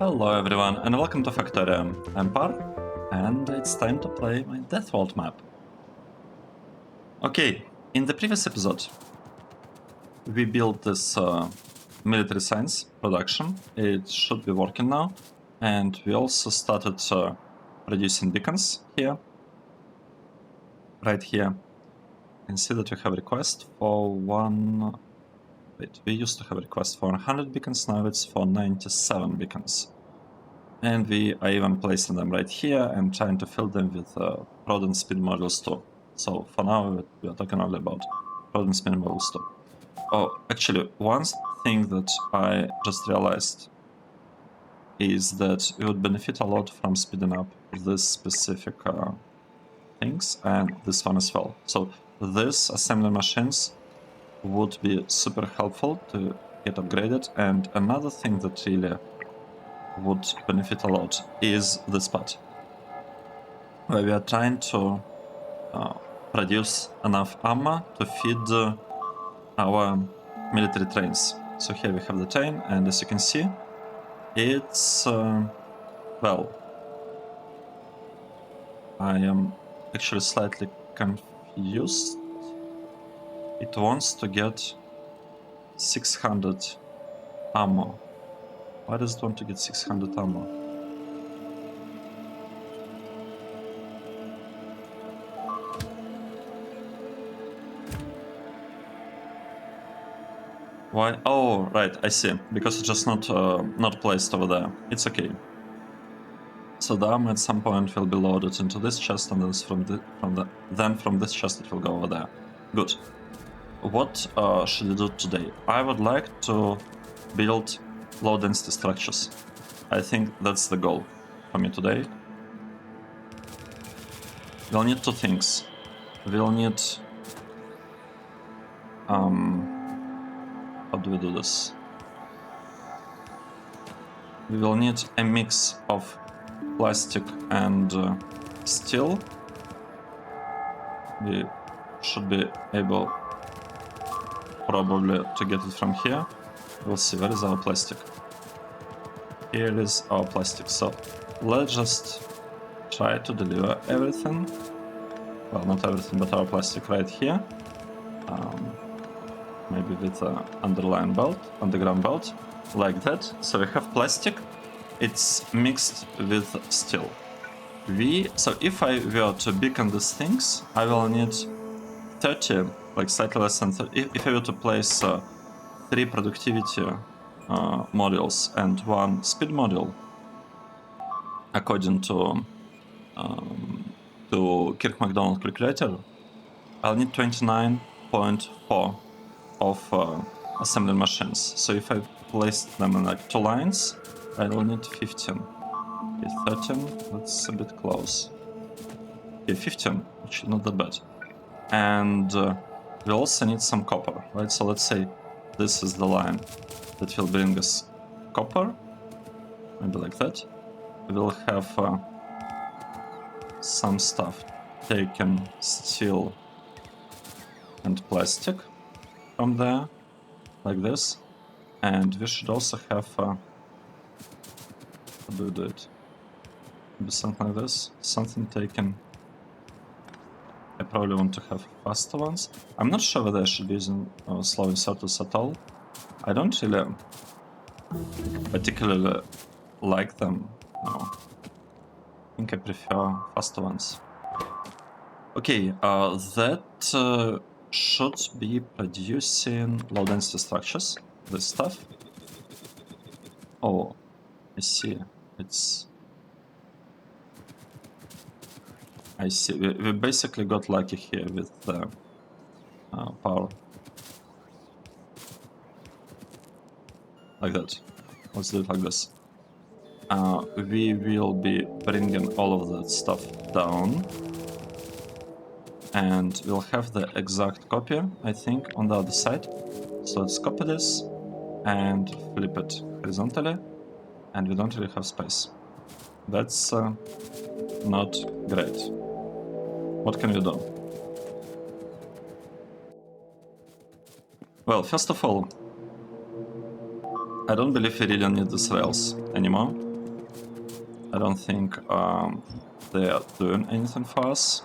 Hello everyone and welcome to Factorio. I'm Par, and it's time to play my DeathWorld map. Okay, in the previous episode we built this military science production. It should be working now, and we also started producing beacons here. Right here. You can see that we have a request for one... Wait, we used to have a request for 100 beacons, now it's for 97 beacons. And we are even placing them right here and trying to fill them with prod and speed modules too. So for now we are talking only about prod and speed modules too. Oh, actually, one thing that I just realized is that we would benefit a lot from speeding up this specific things and this one as well. So these assembly machines would be super helpful to get upgraded, and another thing that really would benefit a lot is this part, where we are trying to produce enough ammo to feed our military trains. So here we have the train, and as you can see, it's well, I am actually slightly confused. It wants to get 600 ammo. Why does it want to get 600 ammo? Why? Oh, right, I see. Because it's just not placed over there. It's okay. So the ammo at some point will be loaded into this chest, and then from this chest it will go over there. Good. What should we do today? I would like to build low density structures. I think that's the goal for me today. We'll need two things. We'll need... how do we do this? We will need a mix of plastic and steel. We should be able probably to get it from here. We'll see. Where is our plastic? Here is our plastic. So let's just try to deliver everything. Well, not everything, but our plastic right here. Maybe with an underground belt, like that. So we have plastic. It's mixed with steel. So if I were to beacon these things, I will need 30, like slightly less than 30. If I were to place 3 productivity modules and 1 speed module, according to Kirk McDonald calculator, I'll need 29.4 of assembly machines. So if I place them in like 2 lines, I will need 15. Okay, 13, that's a bit close. Okay, 15, which is not that bad. And we also need some copper, right? So let's say this is the line that will bring us copper, maybe like that. We'll have some stuff taken, steel and plastic from there, like this. And we should also have how do we do it? Maybe something like this, something taken. I probably want to have faster ones. I'm not sure whether I should be using slow inserters at all. I don't really particularly like them. No. I think I prefer faster ones. Okay, that should be producing low density structures, this stuff. Oh, I see. I see. We basically got lucky here with the power. Like that. Let's do it like this. We will be bringing all of that stuff down. And we'll have the exact copy, I think, on the other side. So let's copy this and flip it horizontally. And we don't really have space. That's not great. What can we do? Well, first of all, I don't believe we really need these rails anymore. I don't think they are doing anything for us.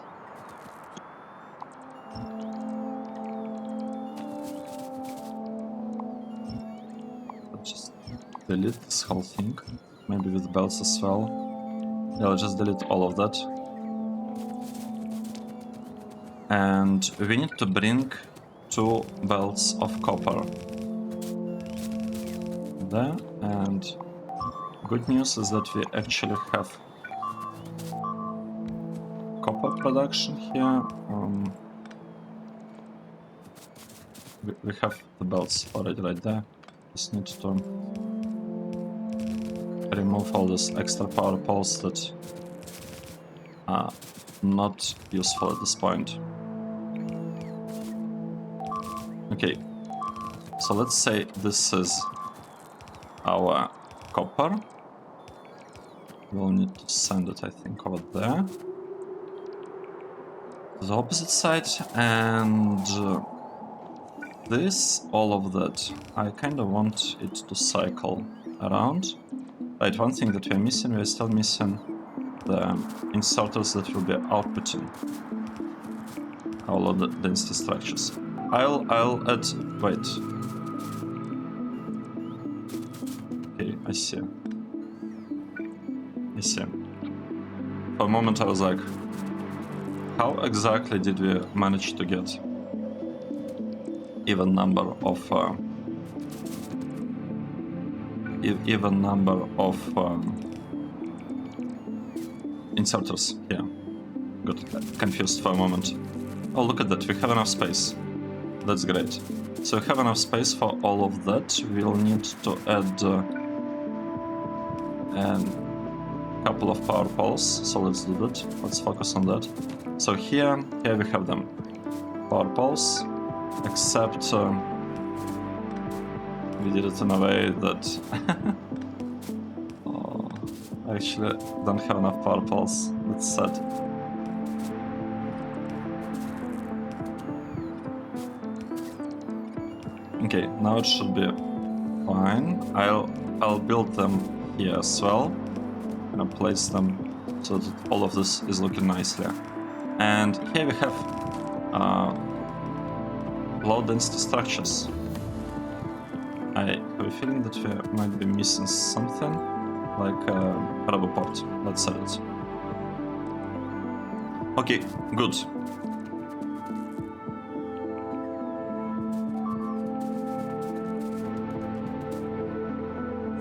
Let's just delete this whole thing. Maybe with belts as well. Yeah, I'll just delete all of that. And we need to bring 2 belts of copper. There, and good news is that we actually have copper production here. We have the belts already right there. Just need to remove all these extra power poles that are not useful at this point. Okay, so let's say this is our copper. We'll need to send it, I think, over there to the opposite side, and this, all of that, I kind of want it to cycle around. Right, one thing that we're missing, we're still missing the inserters that will be outputting our low density structures. I'll add, wait. Okay, I see. For a moment I was like, how exactly did we manage to get even number of inserters here? Got confused for a moment. Oh, look at that, we have enough space. That's great. So we have enough space for all of that. We'll need to add a couple of power poles, so let's do that. Let's focus on that. So here we have them. Power poles, except we did it in a way that oh, I actually don't have enough power poles. That's sad. Okay, now it should be fine. I'll build them here as well, and I'll place them so that all of this is looking nicely. And here we have low density structures. I have a feeling that we might be missing something, like a rubber port. Let's set it. Okay, good.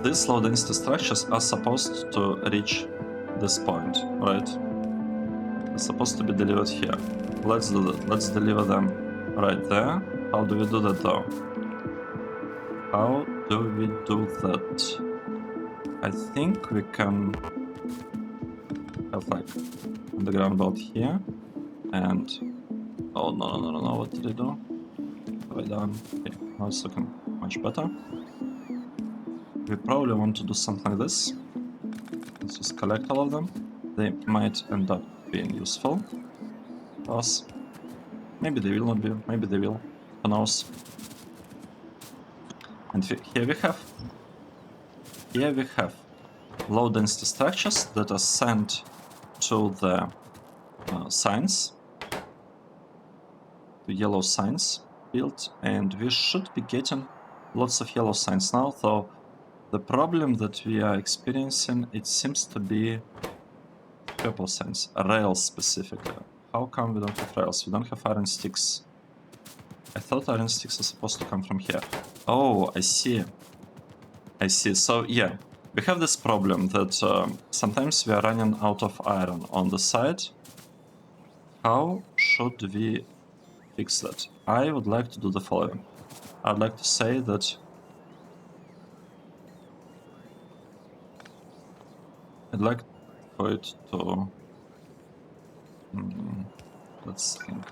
These low density structures are supposed to reach this point, right? They're supposed to be delivered here. Let's do that. Let's deliver them right there. How do we do that though? How do we do that? I think we can have like underground belt here, and oh no, what did I do? What have I done? Okay, now it's looking much better. We probably want to do something like this. Let's just collect all of them. They might end up being useful for us. Maybe they will not be, maybe they will. Who knows? And here we have low density structures that are sent to the signs, the yellow signs field, and we should be getting lots of yellow signs now, though the problem that we are experiencing, it seems to be purple signs, rails specifically. How come we don't have rails? We don't have iron sticks. I thought iron sticks are supposed to come from here. Oh, I see. So yeah, we have this problem that sometimes we are running out of iron on the side. How should we fix that? I would like to do the following. I'd like to say that I'd like for it to... let's think.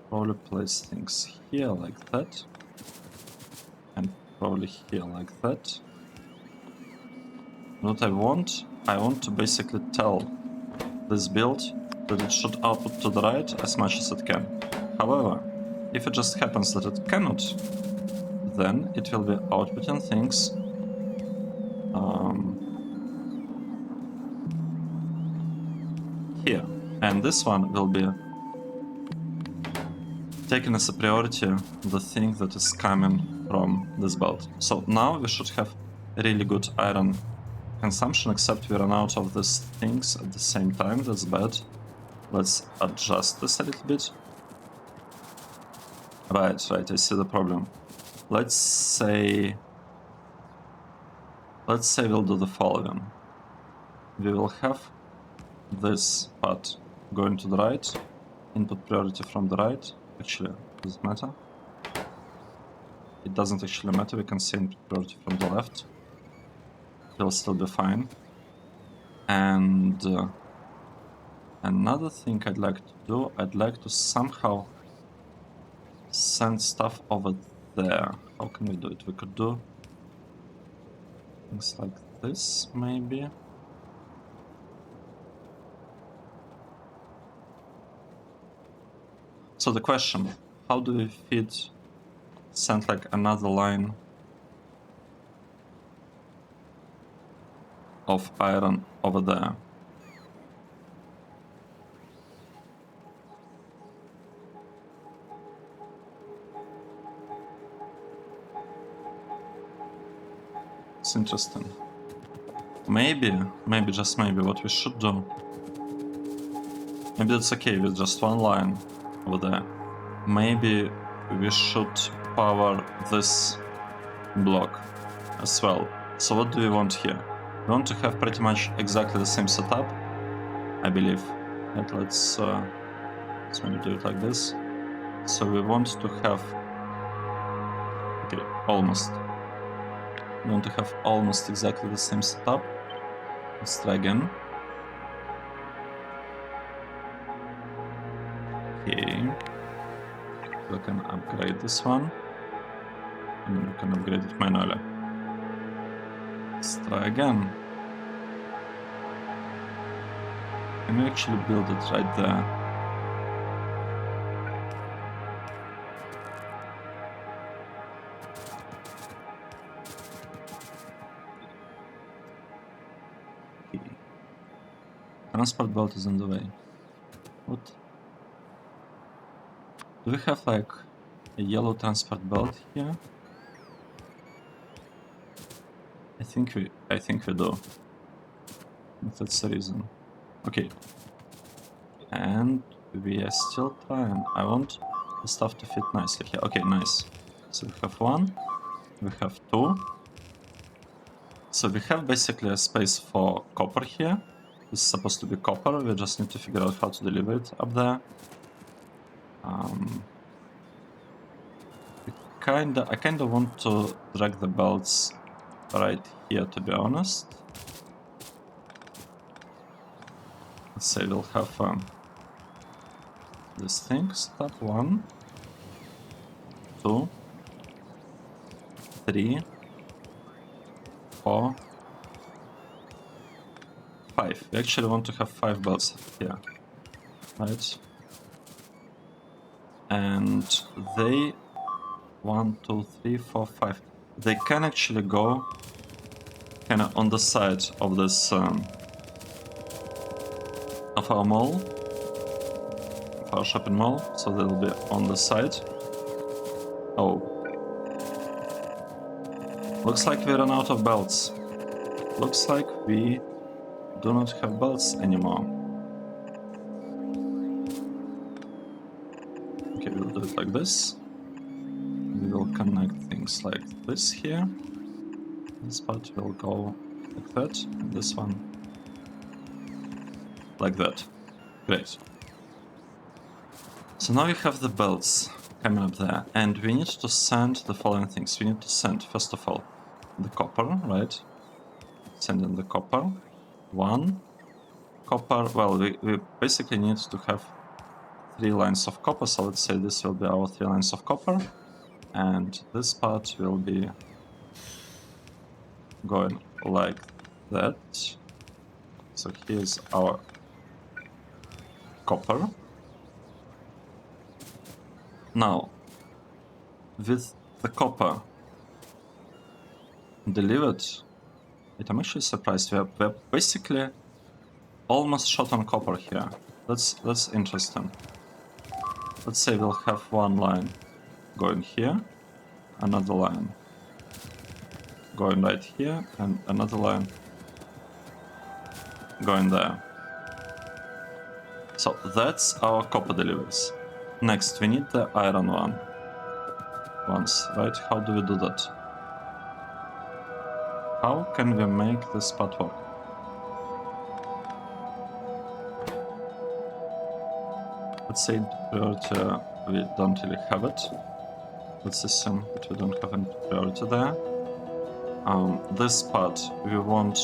Probably place things here like that. And probably here like that. What I want to basically tell this build that it should output to the right as much as it can. However, if it just happens that it cannot, then it will be outputting things here. And this one will be taken as a priority, the thing that is coming from this belt. So now we should have really good iron consumption, except we run out of these things at the same time. That's bad. Let's adjust this a little bit. Right, I see the problem. Let's say we'll do the following. We will have this part going to the right, input priority from the right. Actually, does it matter? It doesn't actually matter, we can see input priority from the left. It'll still be fine. And another thing I'd like to do, I'd like to somehow send stuff over there. How can we do it? We could do things like this, maybe. So the question, how do we send like another line of iron over there? It's interesting. Maybe, just maybe, what we should do, maybe it's okay with just one line over there. Maybe we should power this block as well. So what do we want here? We want to have pretty much exactly the same setup, I believe. And let's maybe do it like this. So we want to have, okay, almost. We want to have almost exactly the same setup. Let's try again. Okay. We can upgrade this one. And then we can upgrade it manually. Let's try again. Can we actually build it right there? Okay. Transport belt is in the way. What? Do we have like a yellow transport belt here? I think we do. That's the reason. Okay. And we are still trying. I want the stuff to fit nicely here. Okay, nice. So we have one, we have two. So we have basically a space for copper here. This is supposed to be copper, we just need to figure out how to deliver it up there. I kinda want to drag the belts right here, to be honest. Let's say we'll have this thing, step 1, 2, 3, 4, 5. We actually want to have 5 belts here, right? And they 1, 2, 3, 4, 5. They can actually go kind of on the side of this of our mall, of our shopping mall. So they'll be on the side. Oh, looks like we ran out of belts. Looks like we do not have belts anymore. Okay, we'll do it like this. We will connect things like this here. This part will go like that, and this one like that. Great. So now we have the belts coming up there, and we need to send the following things. We need to send, first of all, the copper, right? Send in the copper. 1 copper. Well, we basically need to have 3 lines of copper, so let's say this will be our 3 lines of copper. And this part will be going like that. So here's our copper. Now, with the copper delivered, I'm actually surprised. We're basically almost short on copper here. That's interesting. Let's say we'll have one line going here, another line going right here, and another line going there. So that's our copper deliveries. Next, we need the iron ones, right? How do we do that? How can we make this part work? Let's say priority, we don't really have it. Let's assume that we don't have any priority there. This part, we want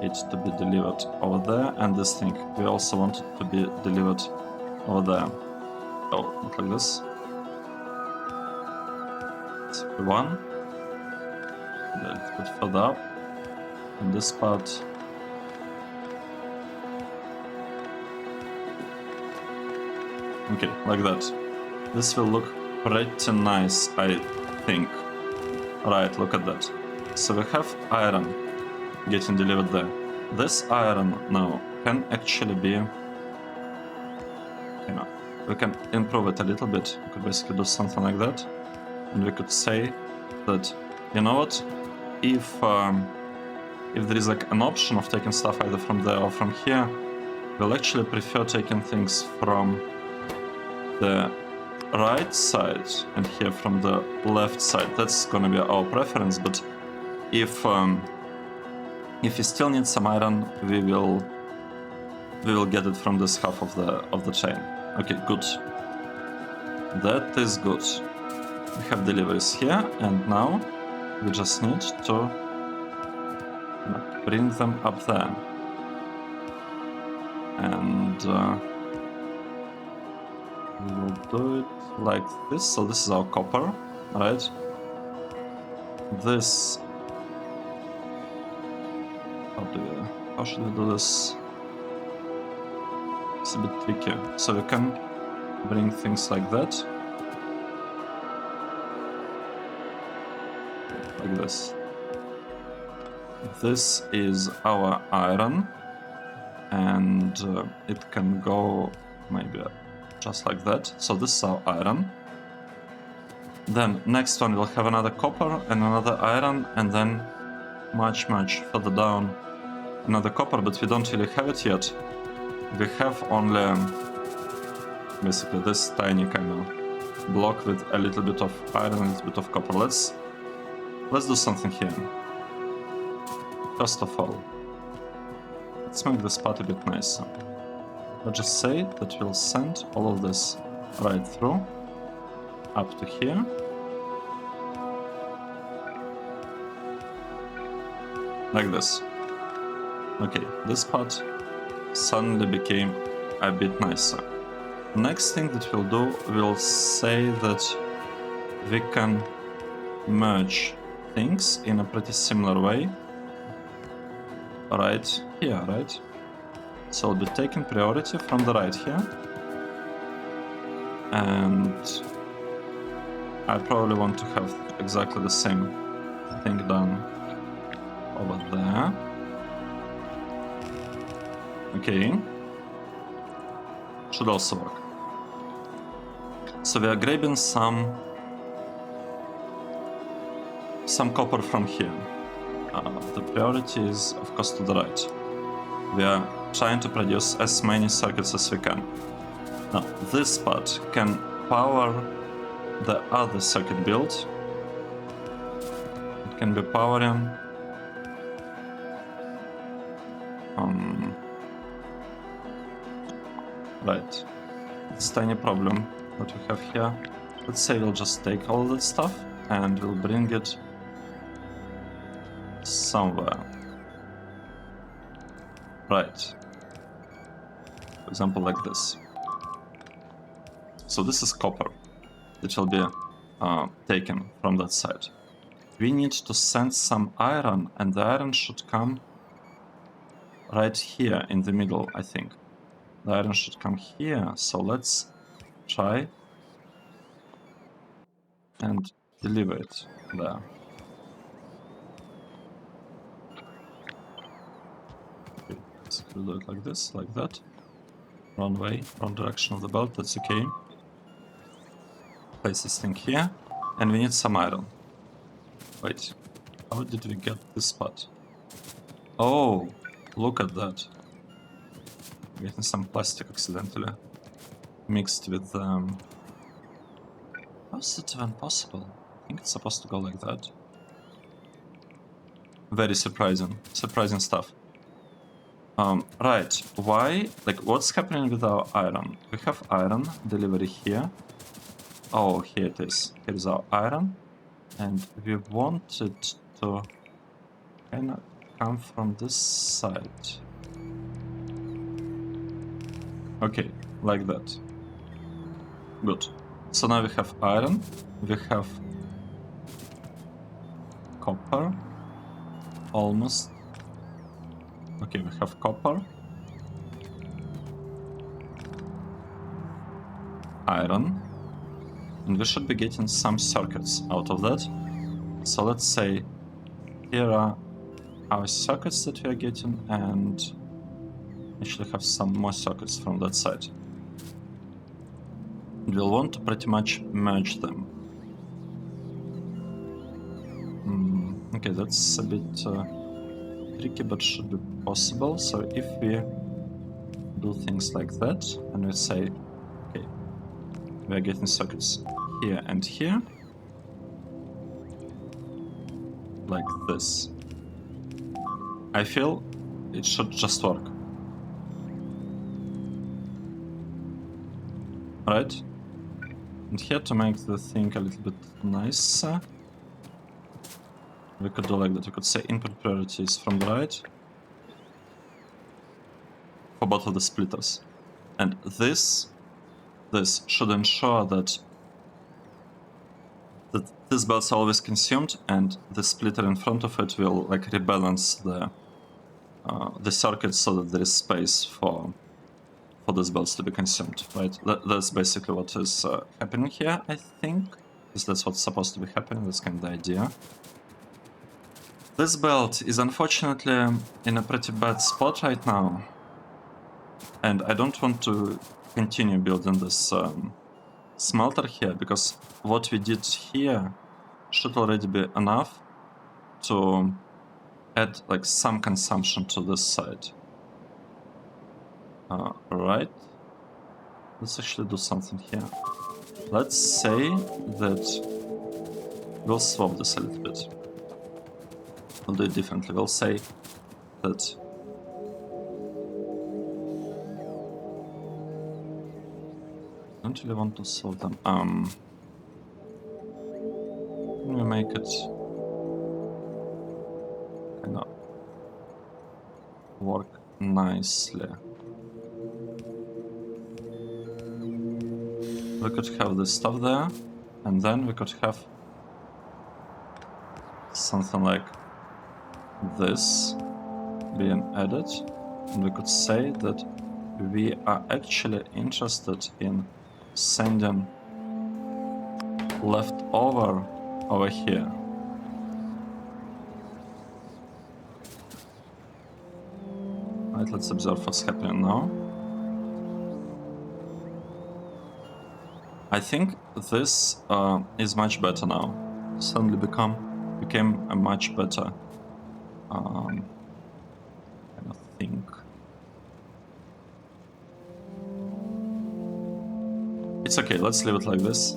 it to be delivered over there, and this thing, we also want it to be delivered over there. Oh, not like this. It's one. A little bit further up. And this part. Okay, like that. This will look pretty nice, I think. Right, look at that. So we have iron getting delivered there. This iron now can actually be, we can improve it a little bit. We could basically do something like that. And we could say that, you know what, if there is like an option of taking stuff either from there or from here, we'll actually prefer taking things from the right side and here from the left side. That's gonna be our preference, but if we still need some iron, we will get it from this half of the chain. Okay, good. That is good. We have deliveries here, and now we just need to bring them up there. And we will do it like this. So this is our copper, right? This. How should we do this? It's a bit tricky. So we can bring things like that. Like this. This is our iron, and it can go maybe just like that. So this is our iron. Then next one we'll have another copper and another iron, and then much further down another copper, but we don't really have it yet. We have only basically this tiny kind of block with a little bit of iron and a little bit of copper. Let's do something here. First of all, let's make this part a bit nicer. Let's just say that we'll send all of this right through up to here. Like this. Okay, this part suddenly became a bit nicer. Next thing that we'll do, we'll say that we can merge things in a pretty similar way. Right here, right? So we'll be taking priority from the right here. And I probably want to have exactly the same thing done over there. Okay. Should also work. So we are grabbing some copper from here. The priority is, of course, to the right. We are trying to produce as many circuits as we can. Now, this part can power the other circuit build. It can be powering right. It's a tiny problem that we have here. Let's say we'll just take all that stuff and we'll bring it somewhere. Right. For example, like this. So this is copper. It will be taken from that side. We need to send some iron, and the iron should come right here in the middle, I think. The iron should come here, so let's try and deliver it there. We'll do it like this, like that. Wrong way, wrong direction of the belt, that's okay. Place this thing here, and we need some iron. Wait, how did we get this spot? Oh, look at that. Getting some plastic accidentally mixed with how is it even possible? I think it's supposed to go like that. Very surprising. Surprising stuff. Right, why? Like, what's happening with our iron? We have iron delivery here. Oh, here it is. Here's our iron. And we want it to kind of come from this side. Okay, like that. Good. So now we have iron. We have copper. Almost. Okay, we have copper. Iron. And we should be getting some circuits out of that. So let's say here are our circuits that we are getting, and actually have some more circuits from that side. And we'll want to pretty much merge them. Okay, that's a bit tricky, but should be possible. So if we do things like that, and we say, okay, we are getting circuits here and here, like this. I feel it should just work. Right? And here, to make the thing a little bit nicer, we could do like that. We could say input priorities from the right for both of the splitters. And this should ensure that this belt's always consumed, and the splitter in front of it will like rebalance the circuit so that there is space for these belts to be consumed, right? That's basically what is happening here, I think. Because that's what's supposed to be happening, that's kind of the idea. This belt is unfortunately in a pretty bad spot right now. And I don't want to continue building this smelter here, because what we did here should already be enough to add like some consumption to this side. Right. Let's actually do something here. Let's say that we'll swap this a little bit. We'll do it differently. We'll say that I don't really want to swap them. We make it kind of work nicely. We could have this stuff there, and then we could have something like this being added, and we could say that we are actually interested in sending leftover over here. Right, let's observe what's happening now. I think this is much better now. Suddenly became a much better kind of thing. It's okay, let's leave it like this.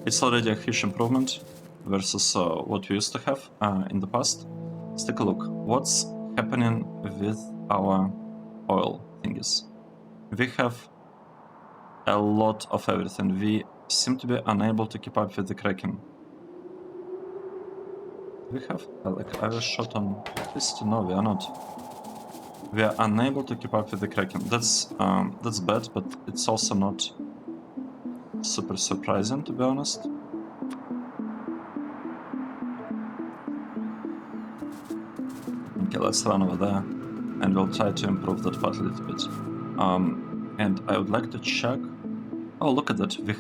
It's already a huge improvement versus what we used to have in the past. Let's take a look. What's happening with our oil thingies? We have a lot of everything. We seem to be unable to keep up with the cracking. We have like I was shot on electricity? No, we are not. We are unable to keep up with the cracking. That's bad, but it's also not super surprising, to be honest. Okay, let's run over there, and we'll try to improve that part a little bit. And I would like to check. Oh, look at that! We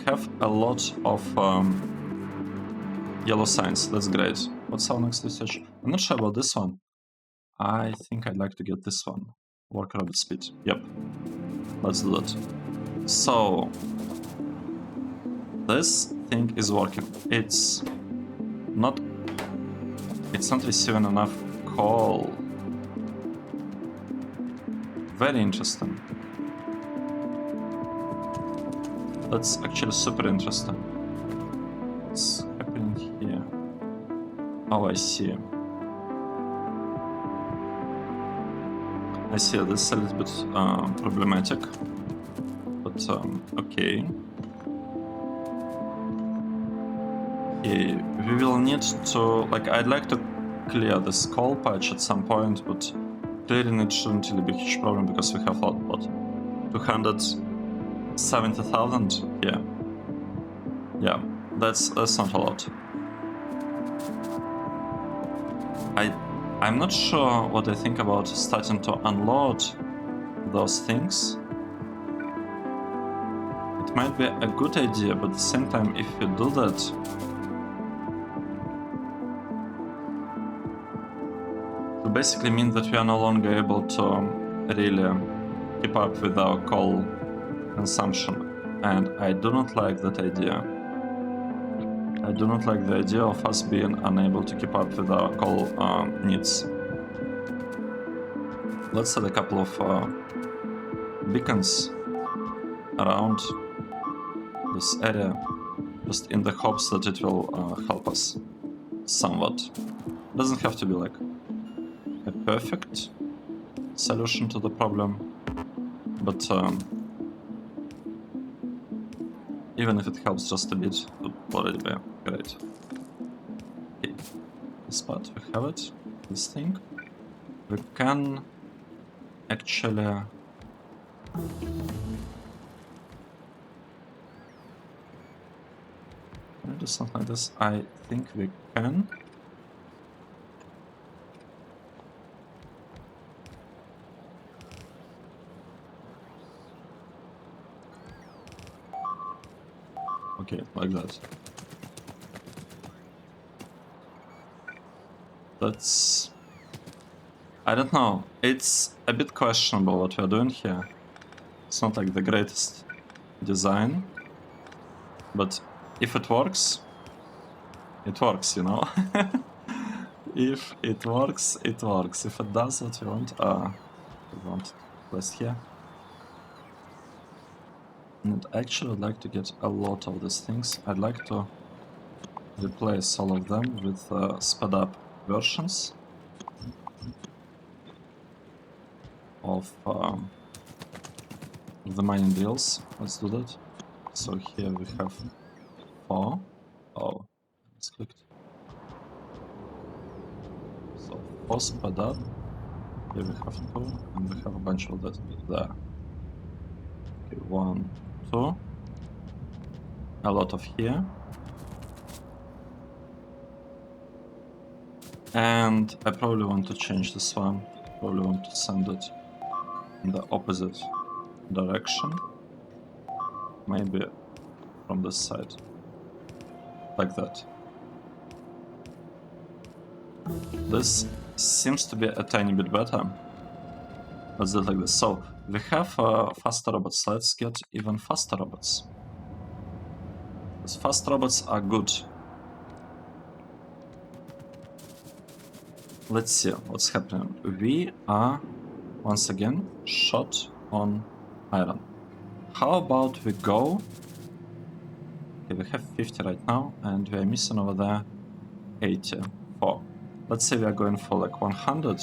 have a lot of yellow signs. That's great. What's our next research? I'm not sure about this one. I think I'd like to get this one. Worker robot speed. Yep. Let's do that. So this thing is working. It's not receiving enough coal. Very interesting. That's actually super interesting. What's happening here? Oh, I see. I see, this is a little bit problematic, but okay. Okay, we will need to, like, I'd like to clear this coal patch at some point, but clearing it shouldn't really be a huge problem because we have a lot, what, 270,000? Yeah, that's not a lot. I'm not sure what I think about starting to unload those things. It might be a good idea, but at the same time, if you do that, it basically means that we are no longer able to really keep up with our coal consumption, and I do not like that idea. I do not like the idea of us being unable to keep up with our coal needs. Let's set a couple of beacons around this area, just in the hopes that it will help us somewhat. Doesn't have to be like a perfect solution to the problem, but even if it helps just a bit, it would already be great. Okay, this part, we have it, this thing. We can actually... Can I do something like this? I think we can. Okay, like that. That's... I don't know. It's a bit questionable what we're doing here. It's not like the greatest design. But if it works, you know? If it works, it works. If it does what we want, we want place here. And actually I'd like to get a lot of these things. I'd like to replace all of them with sped up versions of the mining deals. Let's do that. So here we have 4. Oh, it's clicked. So 4 sped up. Here we have 2, and we have a bunch of that there. Okay, 1, 2. A lot of here. And I probably want to change this one. Probably want to send it in the opposite direction. Maybe from this side. Like that. This seems to be a tiny bit better. Let's do it like this. So, we have faster robots. Let's get even faster robots. Because fast robots are good. Let's see what's happening. We are, once again, short on iron. How about we go... Okay, we have 50 right now, and we are missing over there 84. Let's say we are going for like 100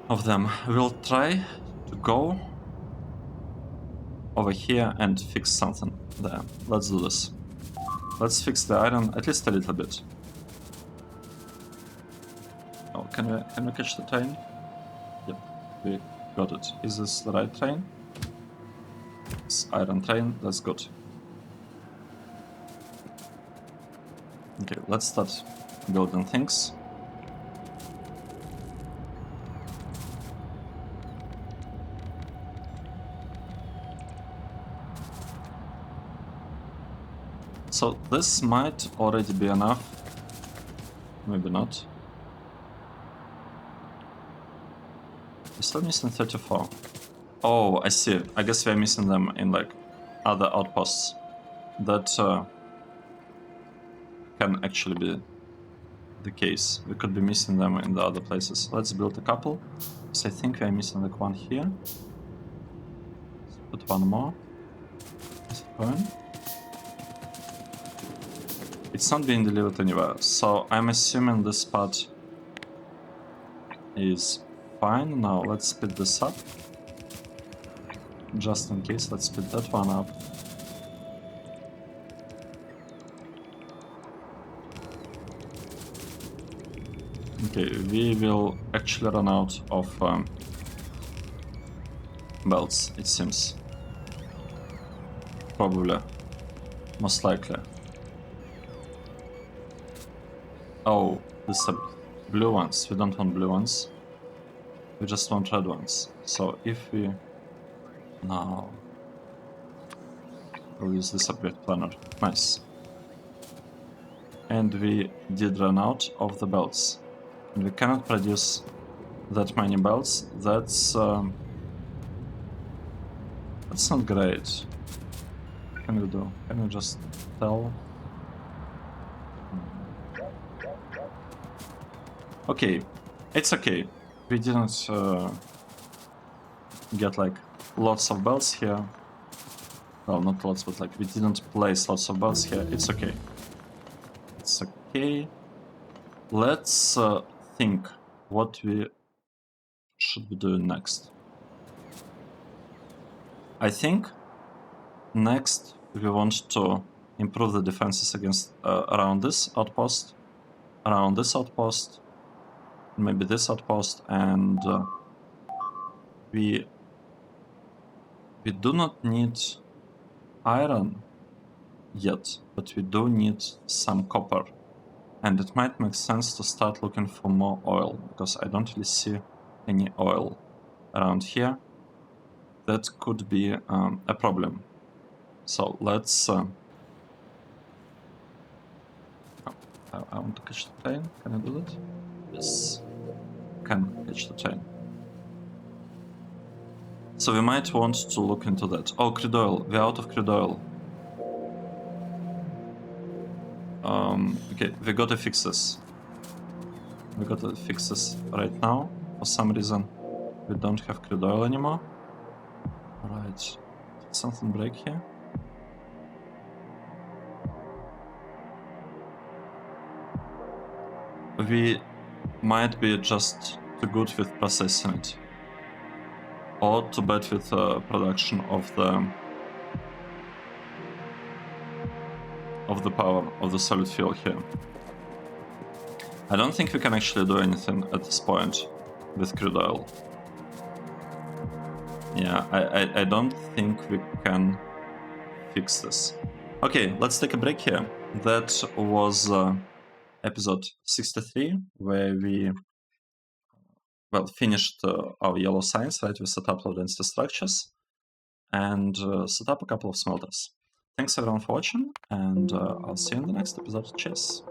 of them. We'll try to go over here and fix something there. Let's do this. Let's fix the iron at least a little bit. Oh, can we catch the train? Yep, we got it. Is this the right train? It's iron train, that's good. Okay, let's start building things. So this might already be enough. Maybe not. We're still missing 34. Oh, I see. I guess we're missing them in like other outposts. That can actually be the case. We could be missing them in the other places. Let's build a couple. So I think we're missing like one here. Let's put one more. Is it going? It's not being delivered anywhere. So I'm assuming this part is fine. Now let's speed this up. Just in case, let's speed that one up. Okay, we will actually run out of belts, it seems. Probably. Most likely. Oh, these are blue ones. We don't want blue ones. We just want red ones. So if we... No. We'll use this upgrade planner. Nice. And we did run out of the belts. And we cannot produce that many belts. That's not great. What can we do? Can we just tell? Okay, it's okay. We didn't get like lots of belts here. Well, not lots, but like we didn't place lots of belts here. It's okay. It's okay. Let's think what we should be doing next. I think next we want to improve the defenses against around this outpost, maybe this outpost, and we do not need iron yet, but we do need some copper. And it might make sense to start looking for more oil, because I don't really see any oil around here. That could be a problem. So let's... I want to catch the train. Can I do that? Yes. Can catch the train. So we might want to look into that. Oh, crude oil. We're out of crude oil. Okay, we gotta fix this. We gotta fix this right now. For some reason, we don't have crude oil anymore. Right. Did something break here? We might be just too good with processing it. Or too bad with production of the power of the solid fuel here. I don't think we can actually do anything at this point with crude oil. Yeah, I don't think we can fix this. Okay, let's take a break here. That was episode 63, where we finished our yellow science, right? We set up low density structures and set up a couple of smelters. Thanks everyone for watching, and I'll see you in the next episode. Cheers!